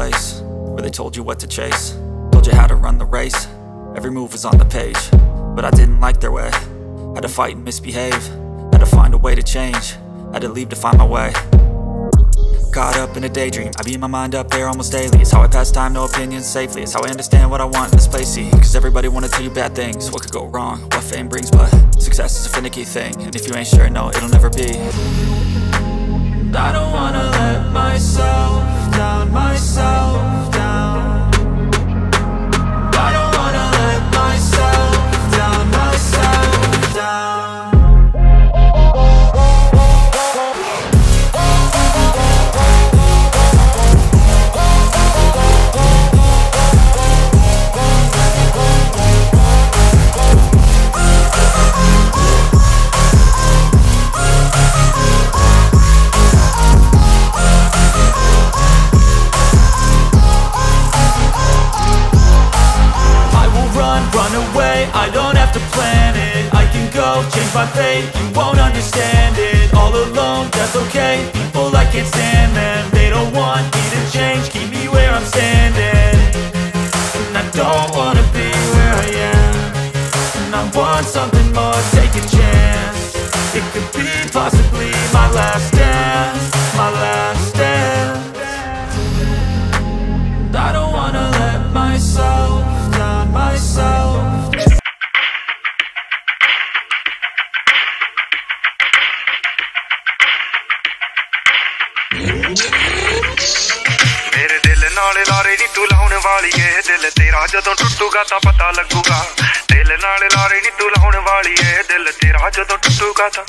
place where they told you what to chase, told you how to run the race. Every move was on the page, but I didn't like their way. Had to fight and misbehave, had to find a way to change, had to leave to find my way. Caught up in a daydream, I beat my mind up there almost daily. It's how I pass time, no opinions safely. It's how I understand what I want in this place, see. Cause everybody wanna tell you bad things, what could go wrong, what fame brings. But success is a finicky thing, and if you ain't sure, no, it'll never be. I don't wanna let myself down, myself down. I don't wanna let myself down, myself down. Run away, I don't have to plan it. I can go, change my fate, you won't understand it. All alone, that's okay, people I can't stand them. They don't want me to change, keep me where I'm standing. And I don't wanna be where I am, and I want something more, take a chance. It could be possibly my last dance, my last dance. And I don't wanna let myself down, myself. मेरे दिल नाले लारे नी तू लाउन वाली है, दिल तेरा जदों टुटूगा तां पता लगूगा। दिल नाले लारे नी तू लाउन वाली है, दिल तेरा जदों टुटूगा तां।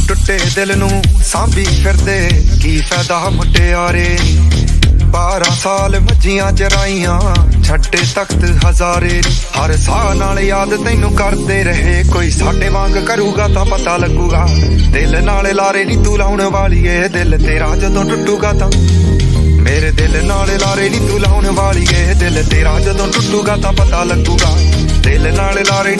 टुटे दिल नू सांभी फिरदे की फायदा मुटियारे। 12 साल मज्जियां चराइयां छड्डे तख्त हजारे। हर साह नाल याद तैनू करदे रहे, कोई साडे वांग करूगा तां पता लगूगा। दिल नाल लारे नी तू लाउन वाली है, दिल तेरा जदों टुटूगा तां। मेरे दिल नाल लारे नी तू लाउन वाली है, दिल तेरा जदों टुटूगा तां पता लगूगा। दिल नाल लारे